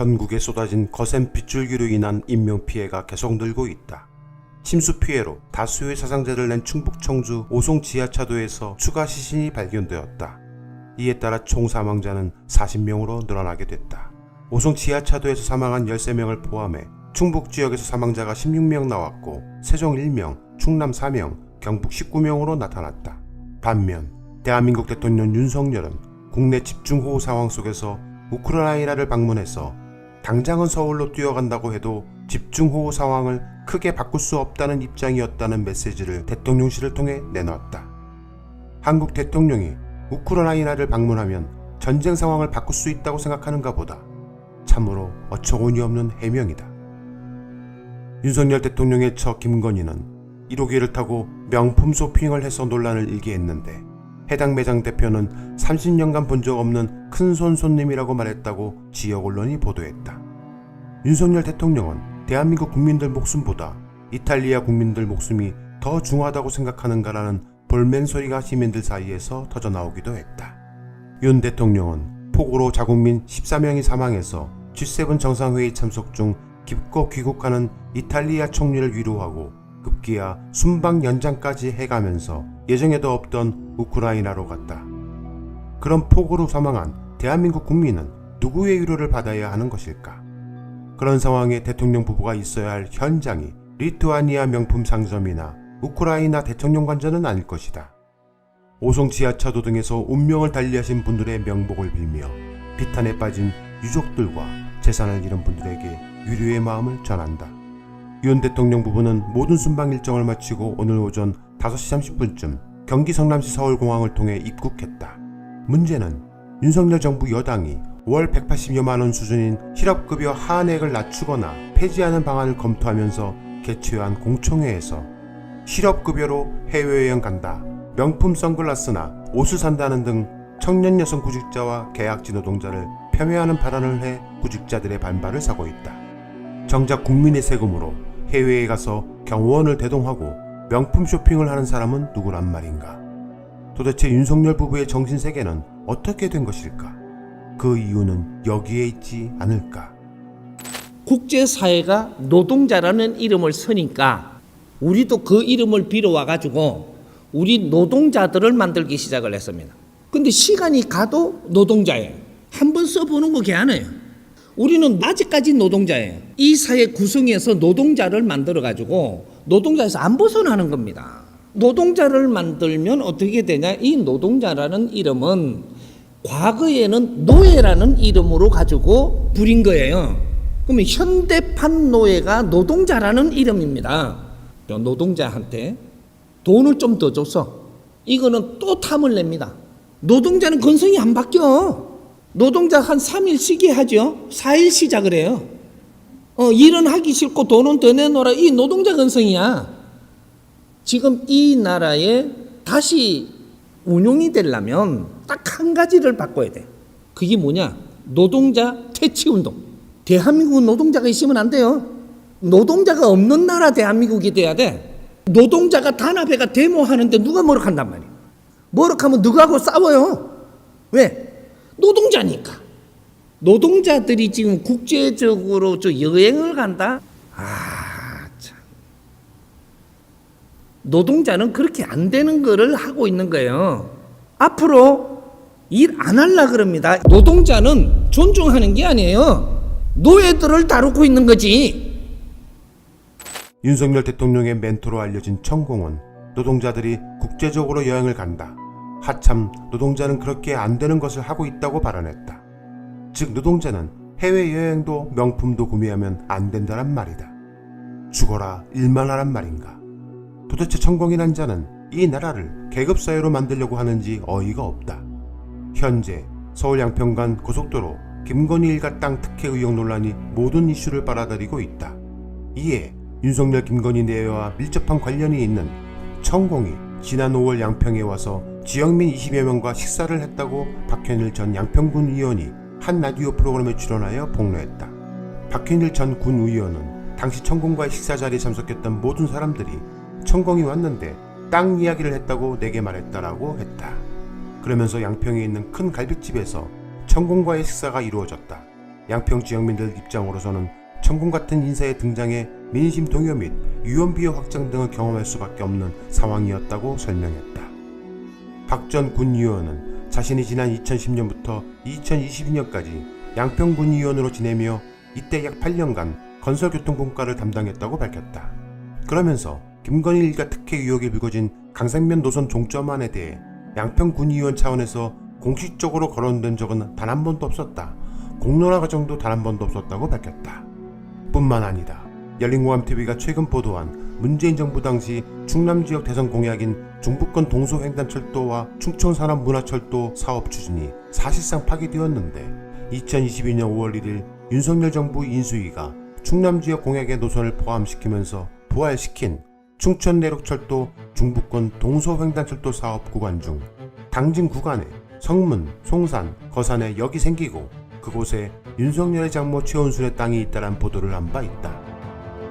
전국에 쏟아진 거센 빗줄기로 인한 인명피해가 계속 늘고 있다. 침수 피해로 다수의 사상자를 낸 충북 청주 오송 지하차도에서 추가 시신이 발견되었다. 이에 따라 총 사망자는 40명으로 늘어나게 됐다. 오송 지하차도에서 사망한 13명을 포함해 충북 지역에서 사망자가 16명 나왔고 세종 1명, 충남 4명, 경북 19명으로 나타났다. 반면 대한민국 대통령 윤석열은 국내 집중호우 상황 속에서 우크라이나를 방문해서 당장은 서울로 뛰어간다고 해도 집중호우 상황을 크게 바꿀 수 없다는 입장이었다는 메시지를 대통령실을 통해 내놓았다. 한국 대통령이 우크라이나를 방문하면 전쟁 상황을 바꿀 수 있다고 생각하는가 보다. 참으로 어처구니 없는 해명이다. 윤석열 대통령의 처 김건희는 1호기를 타고 명품 쇼핑을 해서 논란을 일게 했는데 해당 매장 대표는 30년간 본 적 없는 큰손 손님이라고 말했다고 지역 언론이 보도했다. 윤석열 대통령은 대한민국 국민들 목숨보다 이탈리아 국민들 목숨이 더 중요하다고 생각하는가라는 볼멘 소리가 시민들 사이에서 터져나오기도 했다. 윤 대통령은 폭우로 자국민 14명이 사망해서 G7 정상회의 참석 중 기껏 귀국하는 이탈리아 총리를 위로하고 급기야 순방 연장까지 해가면서 예정에도 없던 우크라이나로 갔다. 그런 폭우로 사망한 대한민국 국민은 누구의 위로를 받아야 하는 것일까? 그런 상황에 대통령 부부가 있어야 할 현장이 리투아니아 명품 상점이나 우크라이나 대통령 관전은 아닐 것이다. 오송 지하차도 등에서 운명을 달리하신 분들의 명복을 빌며 비탄에 빠진 유족들과 재산을 잃은 분들에게 위로의 마음을 전한다. 윤 대통령 부부는 모든 순방 일정을 마치고 오늘 오전 5시 30분쯤 경기 성남시 서울공항을 통해 입국했다. 문제는 윤석열 정부 여당이 월 180여만원 수준인 실업급여 하한액을 낮추거나 폐지하는 방안을 검토하면서 개최한 공청회에서 실업급여로 해외여행 간다, 명품 선글라스나 옷을 산다는 등 청년 여성 구직자와 계약직 노동자를 폄훼하는 발언을 해 구직자들의 반발을 사고 있다. 정작 국민의 세금으로 해외에 가서 경호원을 대동하고 명품 쇼핑을 하는 사람은 누구란 말인가? 도대체 윤석열 부부의 정신세계는 어떻게 된 것일까? 그 이유는 여기에 있지 않을까? 국제사회가 노동자라는 이름을 쓰니까 우리도 그 이름을 빌어와가지고 우리 노동자들을 만들기 시작을 했습니다. 근데 시간이 가도 노동자예요. 한번 써보는 거 괜찮아요. 우리는 아직까지 노동자예요. 이 사회 구성에서 노동자를 만들어가지고 노동자에서 안 벗어나는 겁니다. 노동자를 만들면 어떻게 되냐? 이 노동자라는 이름은 과거에는 노예라는 이름으로 가지고 부린 거예요. 그러면 현대판 노예가 노동자라는 이름입니다. 노동자한테 돈을 좀 더 줬어. 이거는 또 탐을 냅니다. 노동자는 건성이 안 바뀌어. 노동자 한 3일 쉬게 하죠. 4일 시작을 해요. 일은 하기 싫고 돈은 더 내놓으라. 이 노동자 건성이야. 지금 이 나라에 다시 운용이 되려면 딱 한 가지를 바꿔야 돼. 그게 뭐냐? 노동자 퇴치운동. 대한민국은 노동자가 있으면 안 돼요. 노동자가 없는 나라 대한민국이 돼야 돼. 노동자가 단합회가 데모하는데 누가 머럭한단 말이야. 머럭하면 누구하고 싸워요. 왜? 노동자니까. 노동자들이 지금 국제적으로 여행을 간다? 참. 노동자는 그렇게 안 되는 거를 하고 있는 거예요. 앞으로 일 안 하려고 그럽니다. 노동자는 존중하는 게 아니에요. 노예들을 다루고 있는 거지. 윤석열 대통령의 멘토로 알려진 천공은 노동자들이 국제적으로 여행을 간다, 하참 노동자는 그렇게 안 되는 것을 하고 있다고 발언했다. 즉 노동자는 해외여행도 명품도 구매하면 안 된다란 말이다. 죽어라 일만 하란 말인가? 도대체 천공이란 자는 이 나라를 계급사회로 만들려고 하는지 어이가 없다. 현재 서울 양평간 고속도로 김건희 일가 땅 특혜 의혹 논란이 모든 이슈를 빨아들이고 있다. 이에 윤석열 김건희 내외와 밀접한 관련이 있는 천공이 지난 5월 양평에 와서 지역민 20여 명과 식사를 했다고 박현일 전 양평군 의원이 한 라디오 프로그램에 출연하여 폭로했다. 박현일 전 군 의원은 당시 천공과의 식사 자리에 참석했던 모든 사람들이 천공이 왔는데 땅 이야기를 했다고 내게 말했다라고 했다. 그러면서 양평에 있는 큰 갈비집에서 천공과의 식사가 이루어졌다. 양평 지역민들 입장으로서는 천공 같은 인사의 등장에 민심 동요 및 유언비어 확장 등을 경험할 수밖에 없는 상황이었다고 설명했다. 박 전 군의원은 자신이 지난 2010년부터 2022년까지 양평 군의원으로 지내며 이때 약 8년간 건설교통분과를 담당했다고 밝혔다. 그러면서 김건희 일가 특혜 의혹이 불거진 강상면 노선 종점안에 대해 양평 군의원 차원에서 공식적으로 거론된 적은 단 한 번도 없었다. 공론화 과정도 단 한 번도 없었다고 밝혔다. 뿐만 아니다. 열린공감TV가 최근 보도한 문재인 정부 당시 충남지역 대선 공약인 중부권 동서횡단철도와 충청산업문화철도 사업 추진이 사실상 파기되었는데 2022년 5월 1일 윤석열 정부 인수위가 충남지역 공약의 노선을 포함시키면서 부활시킨 충천내륙철도 중부권 동서횡단철도 사업 구간 중 당진 구간에 성문, 송산, 거산에 역이 생기고 그곳에 윤석열의 장모 최은순의 땅이 있다란 보도를 한 바 있다.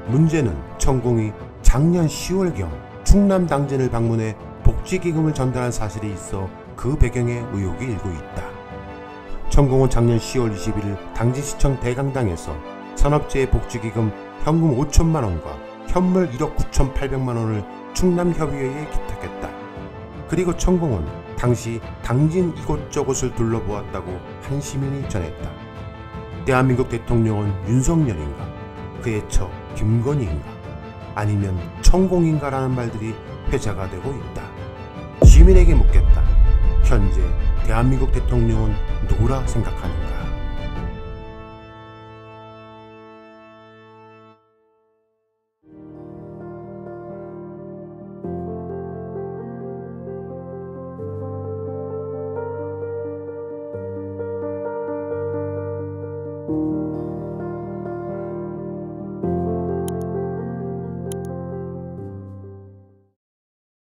문제는 천공이 작년 10월경 충남 당진을 방문해 복지기금을 전달한 사실이 있어 그 배경에 의혹이 일고 있다. 천공은 작년 10월 21일 당진시청 대강당에서 산업재해 복지기금 현금 5천만 원과 현물 1억 9,800만 원을 충남협의회에 기탁했다. 그리고 천공은 당시 당진 이곳저곳을 둘러보았다고 한 시민이 전했다. 대한민국 대통령은 윤석열인가? 그의 처 김건희인가? 아니면 천공인가라는 말들이 회자가 되고 있다. 시민에게 묻겠다. 현재 대한민국 대통령은 누구라 생각하는가?